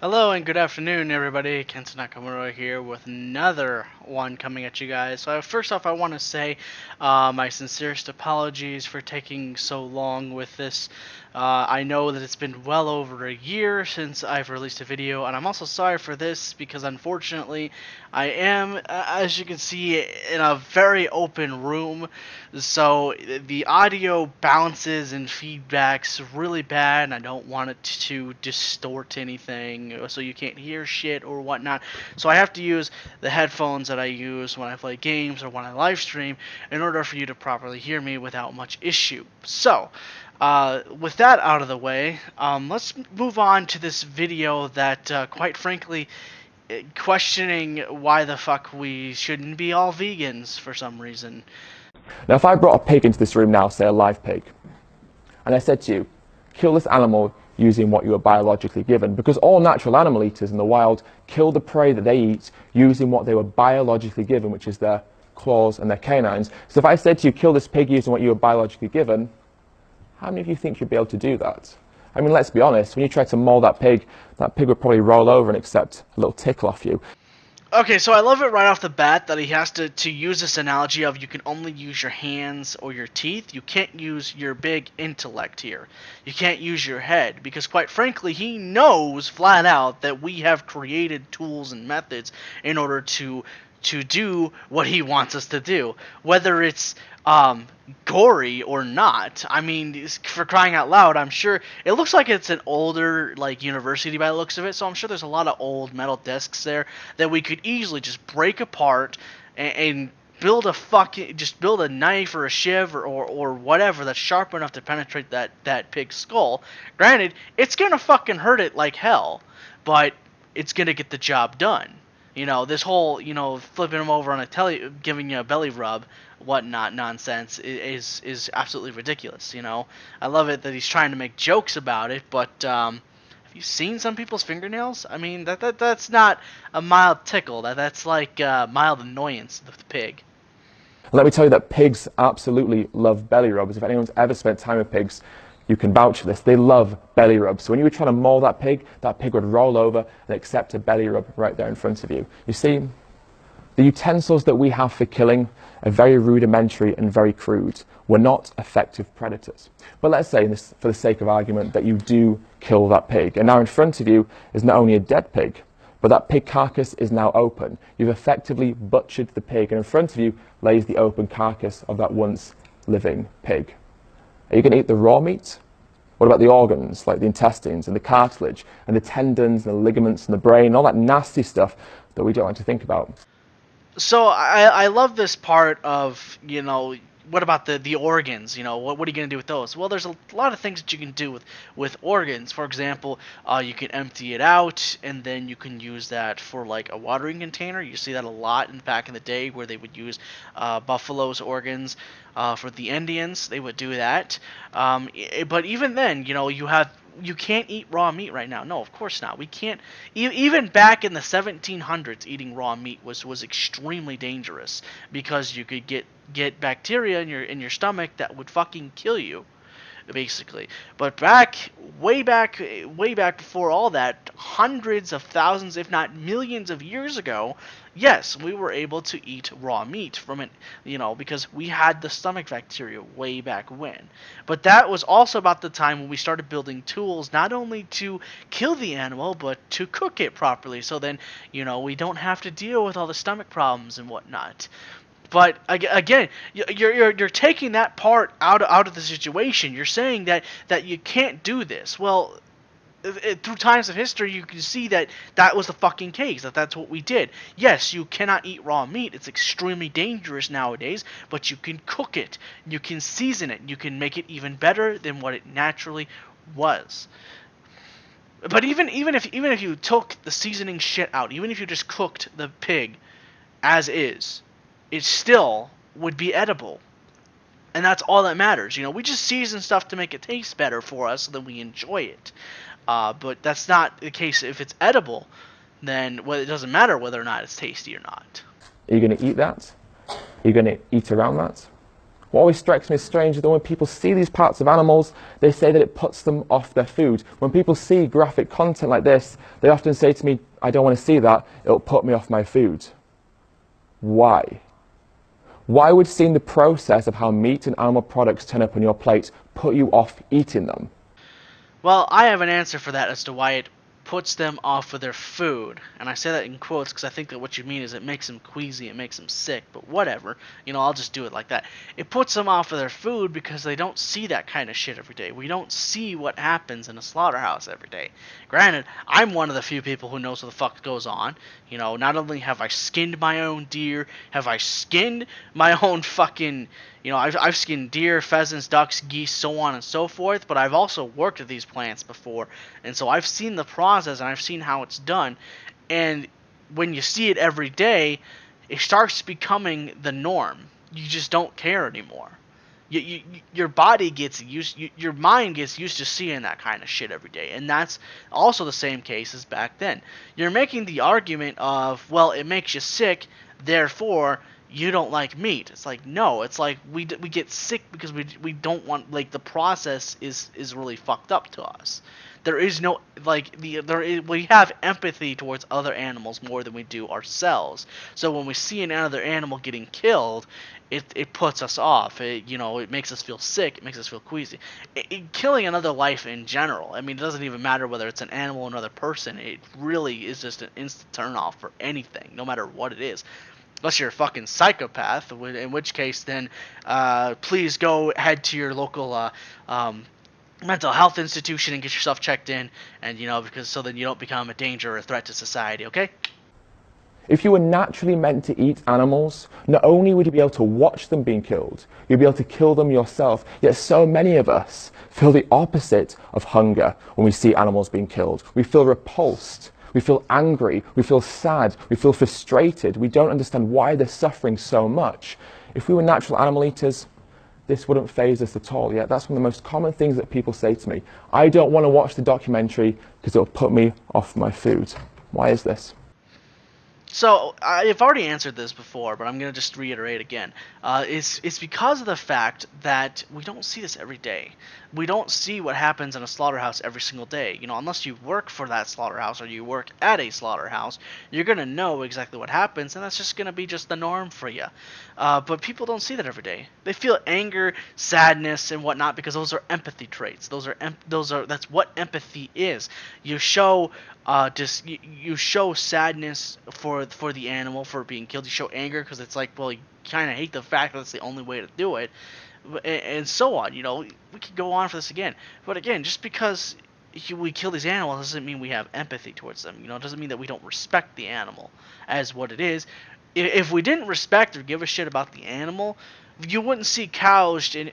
Hello and good afternoon, everybody. Kenta Nakamura here with another one coming at you guys. So first off, I want to say my sincerest apologies for taking so long with this. I know that it's been well over a year since I've released a video, and I'm also sorry for this because unfortunately I am, as you can see, in a very open room, so the audio bounces and feedbacks really bad, and I don't want it to distort anything so you can't hear shit or whatnot. So I have to use the headphones that I use when I play games or when I live stream in order for you to properly hear me without much issue. So, with that out of the way, let's move on to this video that, quite frankly, questioning why the fuck we shouldn't be all vegans for some reason. Now, if I brought a pig into this room now, say a live pig, and I said to you, kill this animal using what you were biologically given, because all natural animal eaters in the wild kill the prey that they eat using what they were biologically given, which is their claws and their canines. So if I said to you, kill this pig using what you were biologically given, how many of you think you'd be able to do that? I mean, let's be honest, when you try to maul that pig would probably roll over and accept a little tickle off you. Okay, so I love it right off the bat that he has to use this analogy of you can only use your hands or your teeth. You can't use your big intellect here. You can't use your head because, quite frankly, he knows flat out that we have created tools and methods in order to do what he wants us to do, whether it's gory or not. I mean, for crying out loud, I'm sure it looks like it's an older like university by the looks of it, so I'm sure there's a lot of old metal discs there that we could easily just break apart and build a knife or a shiv or whatever that's sharp enough to penetrate that pig's skull. Granted, it's gonna fucking hurt it like hell, but it's gonna get the job done. This whole, flipping him over on a giving you a belly rub, whatnot nonsense is absolutely ridiculous. I love it that he's trying to make jokes about it, but have you seen some people's fingernails? I mean, that's not a mild tickle. That's like mild annoyance with the pig. Let me tell you that pigs absolutely love belly rubs. If anyone's ever spent time with pigs, you can vouch for this. They love belly rubs. So when you were trying to maul that pig would roll over and accept a belly rub right there in front of you. You see, the utensils that we have for killing are very rudimentary and very crude. We're not effective predators. But let's say, for the sake of argument, that you do kill that pig. And now in front of you is not only a dead pig, but that pig carcass is now open. You've effectively butchered the pig, and in front of you lays the open carcass of that once living pig. Are you going to eat the raw meat? What about the organs, like the intestines and the cartilage and the tendons and the ligaments and the brain, all that nasty stuff that we don't like to think about? So I love this part of, what about the organs? What are you going to do with those? Well, there's a lot of things that you can do with organs. For example, you can empty it out, and then you can use that for like a watering container. You see that a lot back in the day where they would use buffalo's organs for the Indians. They would do that. But even then, you can't eat raw meat right now. No, of course not. We can't. Even back in the 1700s, eating raw meat was extremely dangerous because you could get bacteria in your stomach that would fucking kill you, basically. But way back before all that, hundreds of thousands, if not millions of years ago, yes, we were able to eat raw meat from it, because we had the stomach bacteria way back when. But that was also about the time when we started building tools, not only to kill the animal, but to cook it properly. So then, we don't have to deal with all the stomach problems and whatnot. But again, you're taking that part out of the situation. You're saying that you can't do this. Well, through times of history, you can see that was the fucking case. That's what we did. Yes, you cannot eat raw meat. It's extremely dangerous nowadays. But you can cook it. You can season it. You can make it even better than what it naturally was. But even if you took the seasoning shit out, even if you just cooked the pig as is, it still would be edible. And that's all that matters. We just season stuff to make it taste better for us so that we enjoy it. But that's not the case if it's edible. Then it doesn't matter whether or not it's tasty or not. Are you going to eat that? Are you going to eat around that? What always strikes me as strange is that when people see these parts of animals, they say that it puts them off their food. When people see graphic content like this, they often say to me, I don't want to see that, it'll put me off my food. Why? Why would seeing the process of how meat and animal products turn up on your plate put you off eating them? Well, I have an answer for that as to why it puts them off of their food. And I say that in quotes because I think that what you mean is it makes them queasy, it makes them sick, but whatever. I'll just do it like that. It puts them off of their food because they don't see that kind of shit every day. We don't see what happens in a slaughterhouse every day. Granted, I'm one of the few people who knows what the fuck goes on. Not only have I skinned my own deer, have I skinned my own fucking... I've skinned deer, pheasants, ducks, geese, so on and so forth, but I've also worked at these plants before, and so I've seen the process and I've seen how it's done, and when you see it every day, it starts becoming the norm. You just don't care anymore. Your body gets used, your mind gets used to seeing that kind of shit every day, and that's also the same case as back then. You're making the argument of, well, it makes you sick, therefore you don't like meat. It's like, no, it's like we get sick because we don't want, like, the process is really fucked up to us. There is no, like, we have empathy towards other animals more than we do ourselves. So when we see another animal getting killed, it puts us off. It makes us feel sick. It makes us feel queasy. Killing another life in general, I mean, it doesn't even matter whether it's an animal or another person. It really is just an instant turn-off for anything, no matter what it is. Unless you're a fucking psychopath, in which case then please go head to your local mental health institution and get yourself checked in, and because so then you don't become a danger or a threat to society, okay? If you were naturally meant to eat animals, not only would you be able to watch them being killed, you'd be able to kill them yourself. Yet so many of us feel the opposite of hunger when we see animals being killed. We feel repulsed. We feel angry, we feel sad, we feel frustrated. We don't understand why they're suffering so much. If we were natural animal eaters, this wouldn't faze us at all. Yet that's one of the most common things that people say to me. I don't want to watch the documentary because it'll put me off my food. Why is this? So, I've already answered this before, but I'm going to just reiterate again. It's because of the fact that we don't see this every day. We don't see what happens in a slaughterhouse every single day. Unless you work for that slaughterhouse or you work at a slaughterhouse, you're going to know exactly what happens, and that's just going to be just the norm for you. But people don't see that every day. They feel anger, sadness, and whatnot because those are empathy traits. That's what empathy is. You show you show sadness for the animal for being killed. You show anger because it's like, well, you kind of hate the fact that it's the only way to do it, and so on. We could go on for this again, but again, just because we kill these animals doesn't mean we have empathy towards them. It doesn't mean that we don't respect the animal as what it is. If we didn't respect or give a shit about the animal, you wouldn't see cows in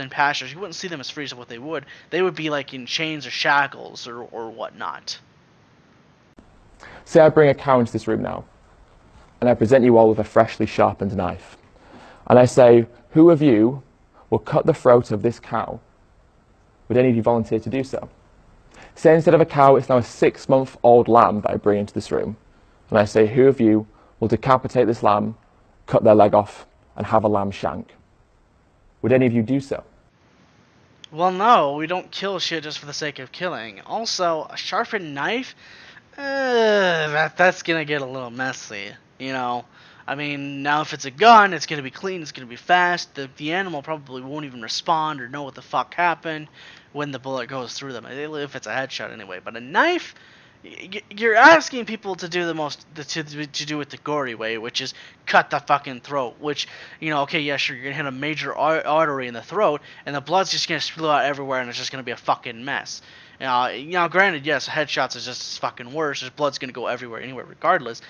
pastures. You wouldn't see them as free as what they would. They would be like in chains or shackles or whatnot. Say I bring a cow into this room now, and I present you all with a freshly sharpened knife. And I say, who of you will cut the throat of this cow? Would any of you volunteer to do so? Say instead of a cow, it's now a 6-month-old lamb that I bring into this room. And I say, who of you will decapitate this lamb, cut their leg off, and have a lamb shank? Would any of you do so? Well, no, we don't kill shit just for the sake of killing. Also, a sharpened knife? That's gonna get a little messy, I mean, now if it's a gun, it's gonna be clean, it's gonna be fast. The animal probably won't even respond or know what the fuck happened when the bullet goes through them. If it's a headshot anyway. But a knife, you're asking people to do to do it the gory way, which is cut the fucking throat. Which, okay, yeah, sure, you're gonna hit a major artery in the throat, and the blood's just gonna spill out everywhere, and it's just gonna be a fucking mess. Granted, yes, headshots is just as fucking worse. There's blood's gonna go everywhere, anywhere, regardless.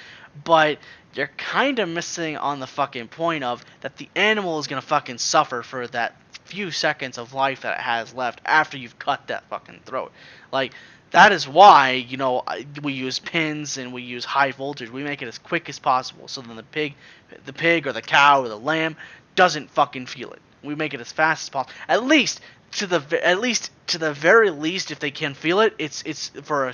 But you're kind of missing on the fucking point of that the animal is gonna fucking suffer for that few seconds of life that it has left after you've cut that fucking throat. Like, that is why, we use pins and we use high voltage. We make it as quick as possible, so then the pig or the cow or the lamb doesn't fucking feel it. We make it as fast as possible. At least to the very least, if they can feel it, it's for a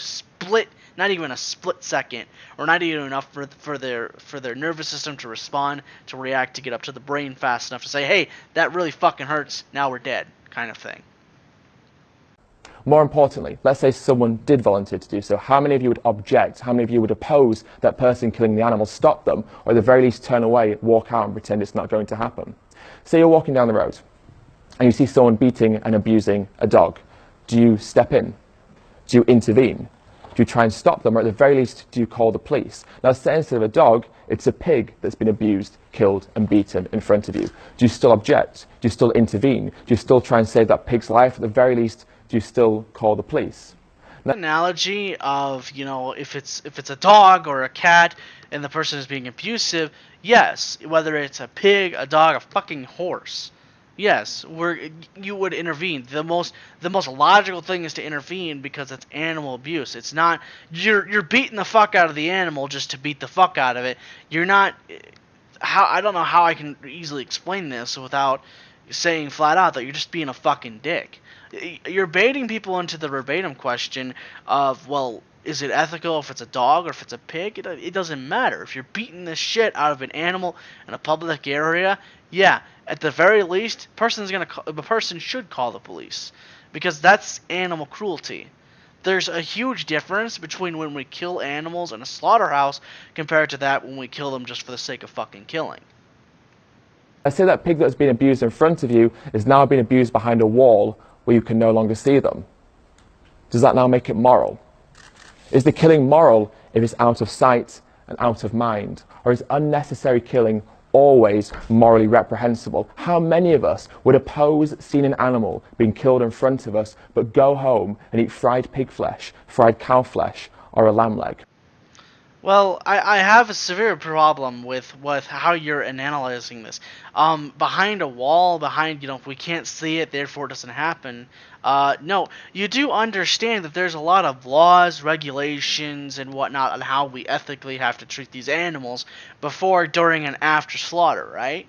not even a split second, or not even enough for their nervous system to respond, to react, to get up to the brain fast enough to say, hey, that really fucking hurts, now we're dead, kind of thing. More importantly, let's say someone did volunteer to do so. How many of you would object? How many of you would oppose that person killing the animal, stop them, or at the very least turn away, walk out and pretend it's not going to happen? Say you're walking down the road and you see someone beating and abusing a dog. Do you step in? Do you intervene? Do you try and stop them, or at the very least, do you call the police? Now, say instead of a dog, it's a pig that's been abused, killed, and beaten in front of you. Do you still object? Do you still intervene? Do you still try and save that pig's life? At the very least, do you still call the police? Now, analogy of, if it's a dog or a cat and the person is being abusive, yes, whether it's a pig, a dog, a fucking horse, yes, you would intervene. The most logical thing is to intervene because it's animal abuse. It's not you're beating the fuck out of the animal just to beat the fuck out of it. You're not. I don't know how I can easily explain this without saying flat out that you're just being a fucking dick. You're baiting people into the verbatim question of, well, is it ethical if it's a dog or if it's a pig? It doesn't matter. If you're beating the shit out of an animal in a public area, yeah, at the very least, the person should call the police, because that's animal cruelty. There's a huge difference between when we kill animals in a slaughterhouse compared to that when we kill them just for the sake of fucking killing. Let's say that pig that's been abused in front of you is now being abused behind a wall where you can no longer see them. Does that now make it moral? Is the killing moral if it's out of sight and out of mind? Or is unnecessary killing always morally reprehensible? How many of us would oppose seeing an animal being killed in front of us, but go home and eat fried pig flesh, fried cow flesh, or a lamb leg? Well, I have a severe problem with how you're analyzing this. Behind a wall, if we can't see it, therefore it doesn't happen. No, you do understand that there's a lot of laws, regulations, and whatnot on how we ethically have to treat these animals before, during, and after slaughter, right?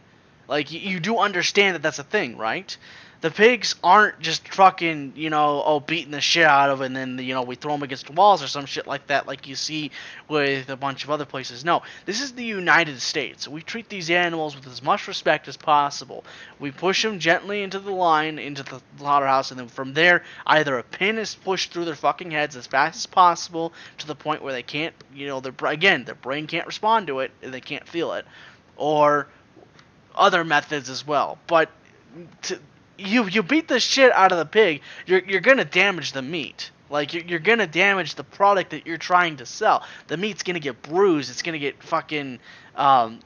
Like, you do understand that that's a thing, right? The pigs aren't just fucking, beating the shit out of it, and then, we throw them against the walls or some shit like that, like you see with a bunch of other places. No, this is the United States. We treat these animals with as much respect as possible. We push them gently into the line, into the slaughterhouse, and then from there, either a pin is pushed through their fucking heads as fast as possible to the point where they can't, their brain can't respond to it, and they can't feel it, or other methods as well. But you beat the shit out of the pig, you're gonna damage the meat. Like, you're gonna damage the product that you're trying to sell. The meat's gonna get bruised. It's gonna get fucking,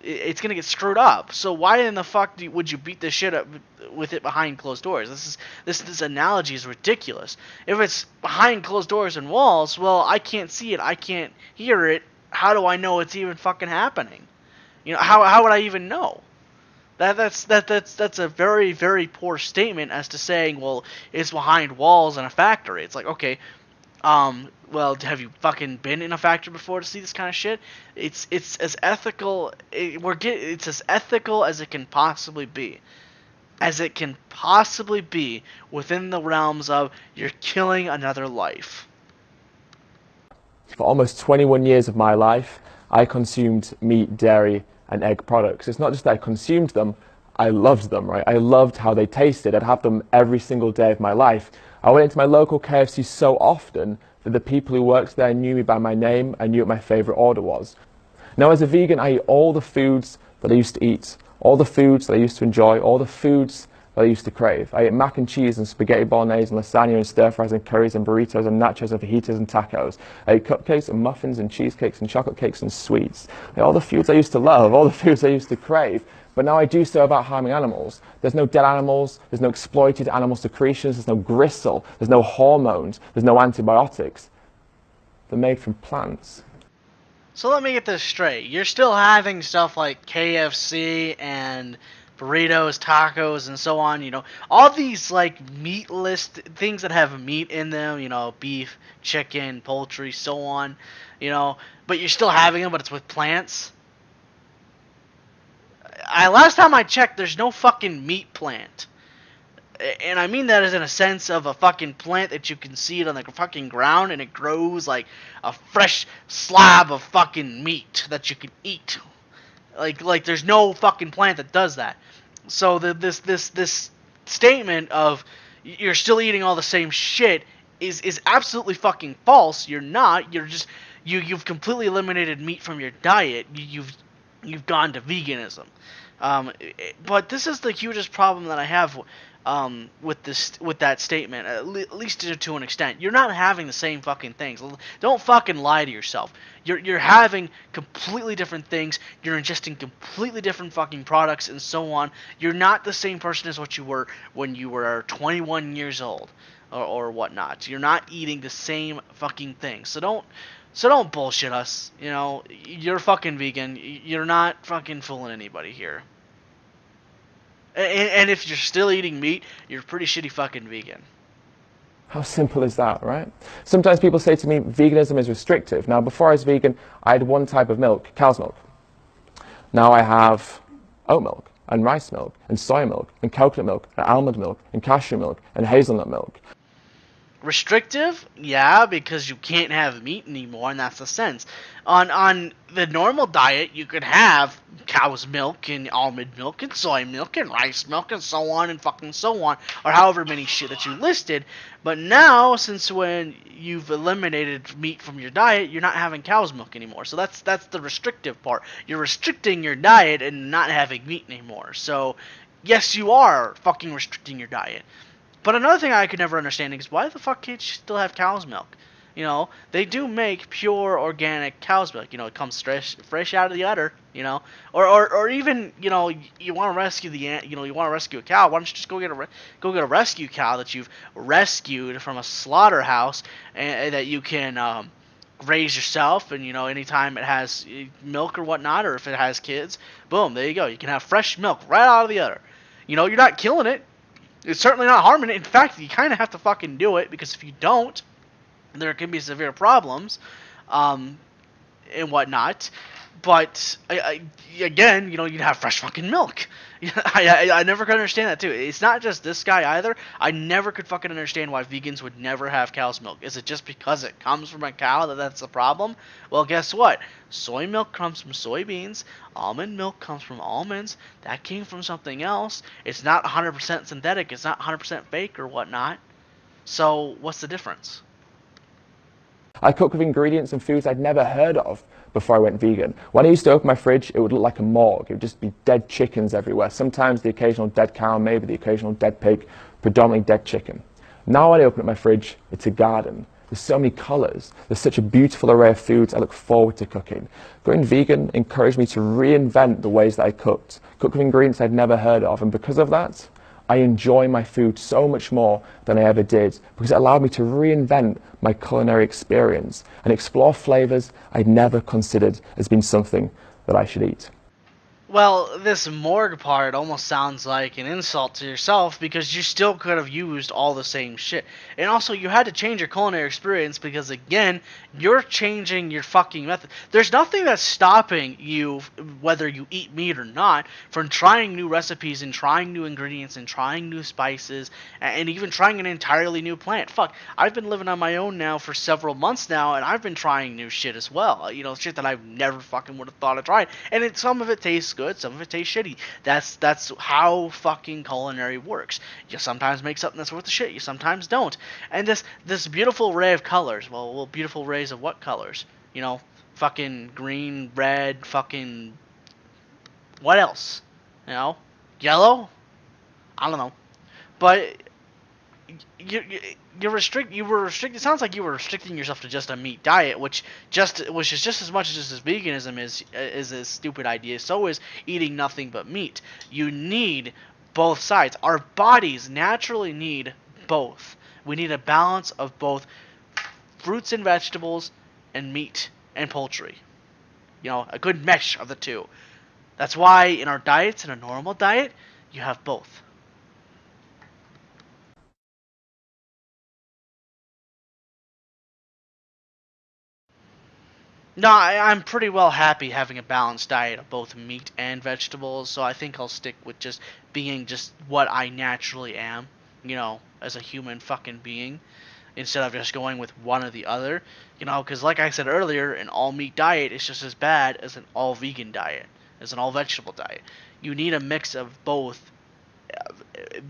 it's gonna get screwed up. So why in the fuck would you beat the shit up with it behind closed doors? This analogy is ridiculous. If it's behind closed doors and walls, well, I can't see it. I can't hear it. How do I know it's even fucking happening? How would I even know? That's a very, very poor statement as to saying, well, it's behind walls in a factory. It's like, okay, well, have you fucking been in a factory before to see this kind of shit? It's as ethical. It's as ethical as it can possibly be, within the realms of you're killing another life. For almost 21 years of my life, I consumed meat, dairy, and egg products. It's not just that I consumed them, I loved them, right? I loved how they tasted. I'd have them every single day of my life. I went into my local KFC so often that the people who worked there knew me by my name and knew what my favorite order was. Now, as a vegan, I eat all the foods that I used to eat, all the foods that I used to enjoy, all the foods that I used to crave. I ate mac and cheese and spaghetti bolognese and lasagna and stir fries and curries and burritos and nachos and fajitas and tacos. I ate cupcakes and muffins and cheesecakes and chocolate cakes and sweets. I ate all the foods I used to love, all the foods I used to crave. But now I do so without harming animals. There's no dead animals, there's no exploited animal secretions, there's no gristle, there's no hormones, there's no antibiotics. They're made from plants. So let me get this straight. You're still having stuff like KFC and burritos, tacos, and so on, all these, like, meatless things that have meat in them, beef, chicken, poultry, so on, but you're still having them, but it's with plants. Last time I checked, there's no fucking meat plant. And I mean that as in a sense of a fucking plant that you can see it on the fucking ground and it grows like a fresh slab of fucking meat that you can eat. Like there's no fucking plant that does that. So this statement of you're still eating all the same shit is absolutely fucking false. You're not. You're just you've completely eliminated meat from your diet. You've gone to veganism. But this is the hugest problem that I have with that statement, at least to an extent. You're not having the same fucking things. Don't fucking lie to yourself. You're having completely different things. You're ingesting completely different fucking products and so on. You're not the same person as what you were when you were 21 years old or whatnot. You're not eating the same fucking things. So don't bullshit us. You know, you're fucking vegan. You're not fucking fooling anybody here. And if you're still eating meat, you're a pretty shitty fucking vegan. How simple is that, right? Sometimes people say to me, veganism is restrictive. Now, before I was vegan, I had one type of milk, cow's milk. Now I have oat milk, and rice milk, and soy milk, and coconut milk, and almond milk, and cashew milk, and hazelnut milk. Restrictive? Yeah, because you can't have meat anymore, and that's the sense. On the normal diet, you could have cow's milk and almond milk and soy milk and rice milk and so on and fucking so on, or however many shit that you listed. But now, since when you've eliminated meat from your diet, you're not having cow's milk anymore. So that's the restrictive part. You're restricting your diet and not having meat anymore. So yes, you are fucking restricting your diet. But another thing I could never understand is why the fuck can't you still have cow's milk? You know, they do make pure organic cow's milk. You know, it comes fresh out of the udder. You know, or even you want to rescue you want to rescue a cow. Why don't you just go get a rescue cow that you've rescued from a slaughterhouse and that you can raise yourself, and anytime it has milk or whatnot, or if it has kids, boom, there you go. You can have fresh milk right out of the udder. You're not killing it. It's certainly not harming it. In fact, you kind of have to fucking do it, because if you don't, there can be severe problems, and whatnot. But again, you'd have fresh fucking milk. I never could understand that too. It's not just this guy either. I never could fucking understand why vegans would never have cow's milk. Is it just because it comes from a cow that's the problem? Well, guess what? Soy milk comes from soybeans. Almond milk comes from almonds. That came from something else. It's not 100% synthetic. It's not 100% fake or whatnot. So what's the difference? I cook with ingredients and foods I'd never heard of before I went vegan. When I used to open my fridge, it would look like a morgue. It would just be dead chickens everywhere. Sometimes the occasional dead cow, maybe the occasional dead pig, predominantly dead chicken. Now when I open up my fridge, it's a garden. There's so many colours. There's such a beautiful array of foods I look forward to cooking. Going vegan encouraged me to reinvent the ways that I cooked. Cook with ingredients I'd never heard of, and because of that, I enjoy my food so much more than I ever did, because it allowed me to reinvent my culinary experience and explore flavours I'd never considered as being something that I should eat. Well, this morgue part almost sounds like an insult to yourself, because you still could have used all the same shit. And also, you had to change your culinary experience because, again, you're changing your fucking method. There's nothing that's stopping you, whether you eat meat or not, from trying new recipes and trying new ingredients and trying new spices and even trying an entirely new plant. Fuck, I've been living on my own now for several months now, and I've been trying new shit as well. Shit that I've never fucking would have thought of trying. And some of it tastes good, some of it tastes shitty. That's how fucking culinary works. You sometimes make something that's worth the shit, you sometimes don't. And this beautiful array of colors, well, beautiful arrays of what colors? Fucking green, red, fucking what else? Yellow? I don't know. But you were restricted. It sounds like you were restricting yourself to just a meat diet, which is just as much as veganism is a stupid idea. So is eating nothing but meat. You need both sides. Our bodies naturally need both. We need a balance of both fruits and vegetables and meat and poultry. A good mesh of the two. That's why in our diets, in a normal diet, you have both. No, I'm pretty well happy having a balanced diet of both meat and vegetables, so I think I'll stick with just being just what I naturally am. as a human fucking being, instead of just going with one or the other. Because like I said earlier, an all meat diet is just as bad as an all vegan diet, as an all vegetable diet. You need a mix of both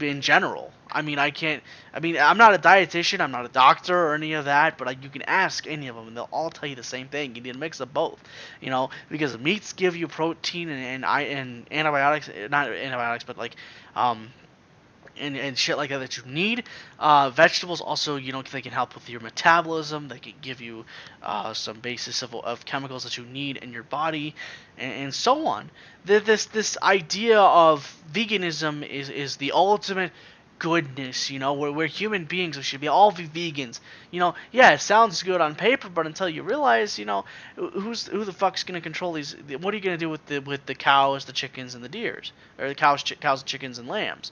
in general. I mean, I can't. I mean, I'm not a dietitian, I'm not a doctor or any of that, but you can ask any of them, and they'll all tell you the same thing. You need a mix of both, because meats give you protein and antibiotics, not antibiotics, but like um, and shit like that that you need. Vegetables also, they can help with your metabolism. They can give you some basis of chemicals that you need in your body, and so on. This idea of veganism is the ultimate goodness. We're human beings. We should be all vegans. Yeah, it sounds good on paper, but until you realize, who the fuck's gonna control these? What are you gonna do with the cows, the chickens, and the deers, or the cows, chickens, and lambs?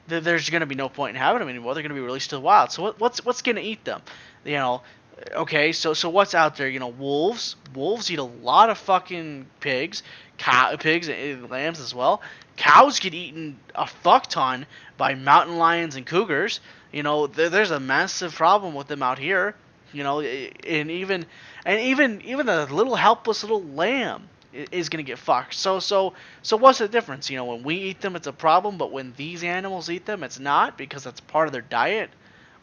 There's going to be no point in having them anymore. They're going to be released to the wild. So what's going to eat them? You know, okay. So what's out there? Wolves. Wolves eat a lot of fucking pigs, pigs and lambs as well. Cows get eaten a fuck ton by mountain lions and cougars. There's a massive problem with them out here. And even a little helpless little lamb is gonna get fucked. So what's the difference? When we eat them, it's a problem, but when these animals eat them, it's not, because that's part of their diet.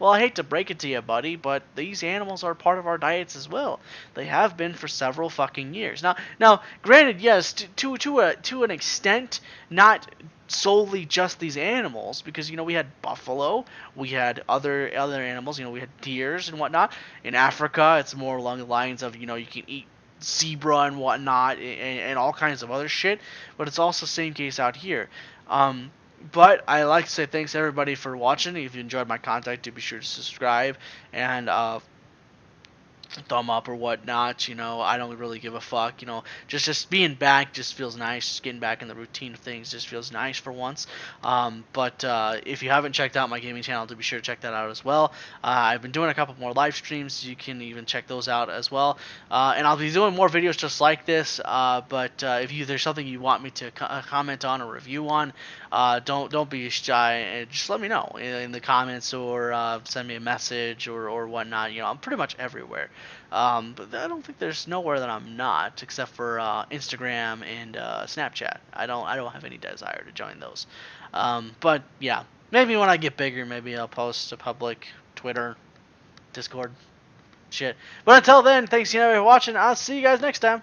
Well, I hate to break it to you, buddy, but these animals are part of our diets as well. They have been for several fucking years. Now, granted, yes, to an extent, not solely just these animals, because we had buffalo, we had other animals, we had deers and whatnot. In Africa, it's more along the lines of you can eat zebra and whatnot, and all kinds of other shit. But it's also the same case out here. But I like to say thanks everybody for watching. If you enjoyed my content, do be sure to subscribe and thumb up or whatnot. I don't really give a fuck. Just being back just feels nice. Just getting back in the routine of things just feels nice for once. But if you haven't checked out my gaming channel, do be sure to check that out as well. I've been doing a couple more live streams. You can even check those out as well. And I'll be doing more videos just like this. But if there's something you want me to comment on or review on, don't be shy. Just let me know in the comments, or send me a message or whatnot. I'm pretty much everywhere. But I don't think there's nowhere that I'm not, except for Instagram and Snapchat. I don't have any desire to join those. But yeah, maybe when I get bigger, maybe I'll post a public Twitter, Discord, shit. But until then, thanks for watching. I'll see you guys next time.